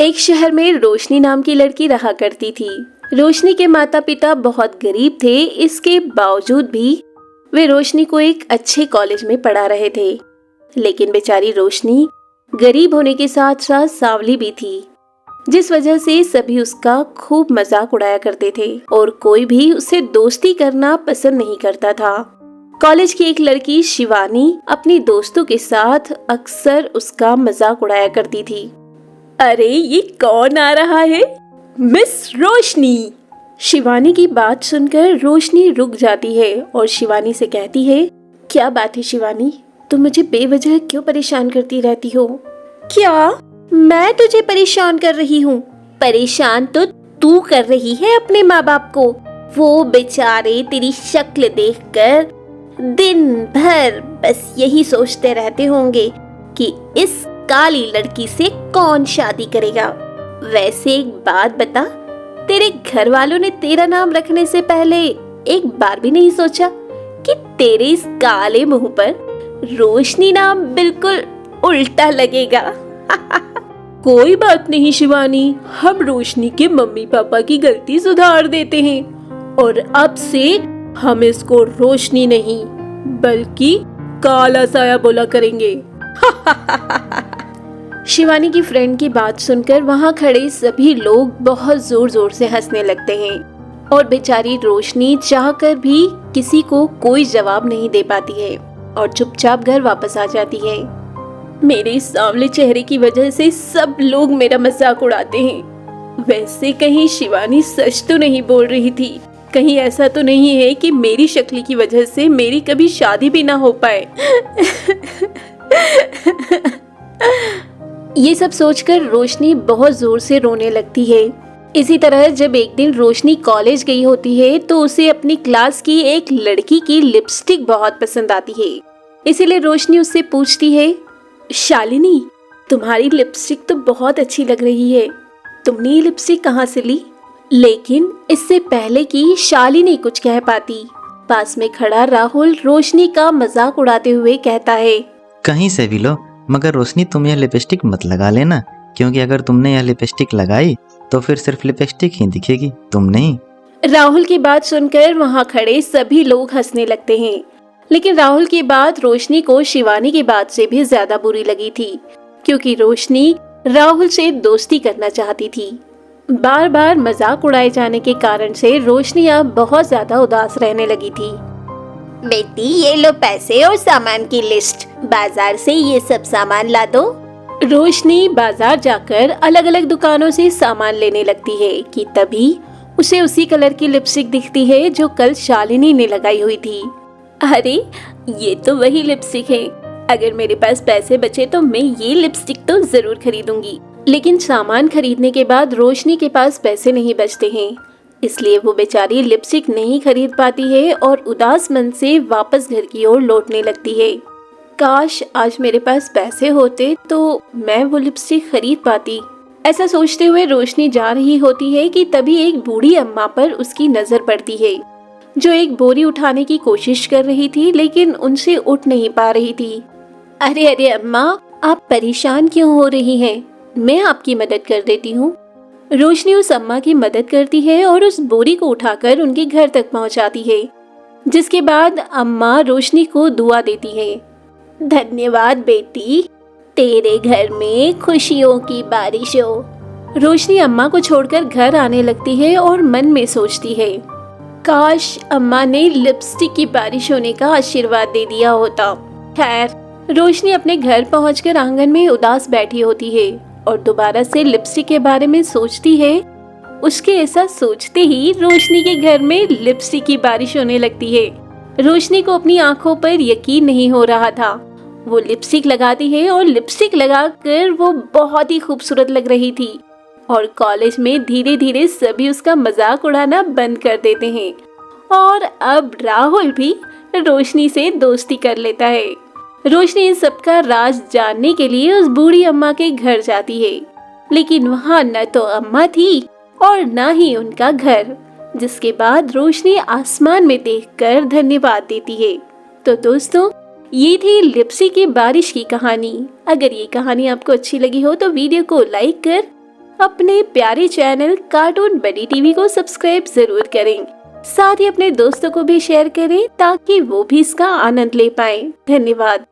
एक शहर में रोशनी नाम की लड़की रहा करती थी। रोशनी के माता पिता बहुत गरीब थे, इसके बावजूद भी वे रोशनी को एक अच्छे कॉलेज में पढ़ा रहे थे। लेकिन बेचारी रोशनी गरीब होने के साथ साथ सांवली भी थी, जिस वजह से सभी उसका खूब मजाक उड़ाया करते थे और कोई भी उससे दोस्ती करना पसंद नहीं करता था। कॉलेज की एक लड़की शिवानी अपनी दोस्तों के साथ अक्सर उसका मजाक उड़ाया करती थी। अरे ये कौन आ रहा है? मिस रोशनी। शिवानी की बात सुनकर रोशनी रुक जाती है और शिवानी से कहती है, क्या बात है शिवानी, तुम मुझे बेवजह क्यों परेशान करती रहती हो? क्या मैं तुझे परेशान कर रही हूँ? परेशान तो तू कर रही है अपने माँ बाप को। वो बेचारे तेरी शक्ल देखकर दिन भर बस यही सोचते रहते होंगे कि इस काली लड़की से कौन शादी करेगा। वैसे एक बात बता, तेरे घर वालों ने तेरा नाम रखने से पहले एक बार भी नहीं सोचा कि तेरे इस काले मुंह पर रोशनी नाम बिल्कुल उल्टा लगेगा? कोई बात नहीं शिवानी, हम रोशनी के मम्मी पापा की गलती सुधार देते हैं और अब से हम इसको रोशनी नहीं बल्कि काला साया बोला करेंगे। शिवानी की फ्रेंड की बात सुनकर वहाँ खड़े सभी लोग बहुत जोर जोर से हंसने लगते हैं और बेचारी रोशनी चाहकर भी किसी को कोई जवाब नहीं दे पाती है और चुपचाप घर वापस आ जाती है। मेरे सांवले चेहरे की वजह से सब लोग मेरा मजाक उड़ाते हैं। वैसे कहीं शिवानी सच तो नहीं बोल रही थी? कहीं ऐसा तो नहीं है कि मेरी शक्ल की वजह से मेरी कभी शादी भी ना हो पाए? ये सब सोचकर रोशनी बहुत जोर से रोने लगती है। इसी तरह जब एक दिन रोशनी कॉलेज गई होती है तो उसे अपनी क्लास की एक लड़की की लिपस्टिक बहुत पसंद आती है। इसीलिए रोशनी उससे पूछती है, शालिनी तुम्हारी लिपस्टिक तो बहुत अच्छी लग रही है, तुमने ये लिपस्टिक कहाँ से ली? लेकिन इससे पहले कि शालिनी कुछ कह पाती, पास में खड़ा राहुल रोशनी का मजाक उड़ाते हुए कहता है, कहीं से भी लो, मगर रोशनी तुम यह लिपस्टिक मत लगा लेना, क्योंकि अगर तुमने यह लिपस्टिक लगाई तो फिर सिर्फ लिपस्टिक ही दिखेगी, तुम नहीं। राहुल की बात सुनकर वहाँ खड़े सभी लोग हंसने लगते हैं। लेकिन राहुल की बात रोशनी को शिवानी की बात से भी ज्यादा बुरी लगी थी, क्योंकि रोशनी राहुल से दोस्ती करना चाहती थी। बार बार मजाक उड़ाए जाने के कारण से रोशनी अब बहुत ज्यादा उदास रहने लगी थी। बेटी ये लो पैसे और सामान की लिस्ट, बाजार से ये सब सामान ला दो। रोशनी बाजार जाकर अलग अलग दुकानों से सामान लेने लगती है कि तभी उसे उसी कलर की लिपस्टिक दिखती है जो कल शालिनी ने लगाई हुई थी। अरे ये तो वही लिपस्टिक है, अगर मेरे पास पैसे बचे तो मैं ये लिपस्टिक तो जरूर खरीदूंगी। लेकिन सामान खरीदने के बाद रोशनी के पास पैसे नहीं बचते हैं, इसलिए वो बेचारी लिपस्टिक नहीं खरीद पाती है और उदास मन से वापस घर की ओर लौटने लगती है। काश आज मेरे पास पैसे होते तो मैं वो लिपस्टिक खरीद पाती। ऐसा सोचते हुए रोशनी जा रही होती है कि तभी एक बूढ़ी अम्मा पर उसकी नजर पड़ती है, जो एक बोरी उठाने की कोशिश कर रही थी लेकिन उनसे उठ नहीं पा रही थी। अरे अरे अम्मा, आप परेशान क्यों हो रही हैं? मैं आपकी मदद कर देती हूँ। रोशनी उस अम्मा की मदद करती है और उस बोरी को उठाकर उनके घर तक पहुँचाती है, जिसके बाद अम्मा रोशनी को दुआ देती है। धन्यवाद बेटी, तेरे घर में खुशियों की बारिश हो। रोशनी अम्मा को छोड़कर घर आने लगती है और मन में सोचती है, काश अम्मा ने लिपस्टिक की बारिश होने का आशीर्वाद दे दिया होता। खैर, रोशनी अपने घर पहुंचकर आंगन में उदास बैठी होती है और दोबारा से लिपस्टिक के बारे में सोचती है। उसके ऐसा सोचते ही रोशनी के घर में लिपस्टिक की बारिश होने लगती है। रोशनी को अपनी आंखों पर यकीन नहीं हो रहा था। वो लिपस्टिक लगाती है और लिपस्टिक लगाकर वो बहुत ही खूबसूरत लग रही थी और कॉलेज में धीरे धीरे सभी उसका मजाक उड़ाना बंद कर देते हैं और अब राहुल भी रोशनी से दोस्ती कर लेता है। रोशनी इन सबका राज जानने के लिए उस बूढ़ी अम्मा के घर जाती है, लेकिन वहाँ न तो अम्मा थी और न ही उनका घर, जिसके बाद रोशनी आसमान में देखकर धन्यवाद देती है। तो दोस्तों, ये थी लिप्सी की बारिश की कहानी। अगर ये कहानी आपको अच्छी लगी हो तो वीडियो को लाइक कर अपने प्यारे चैनल कार्टून बडी टीवी को सब्सक्राइब जरूर करें। साथ ही अपने दोस्तों को भी शेयर करें ताकि वो भी इसका आनंद ले पाएं। धन्यवाद।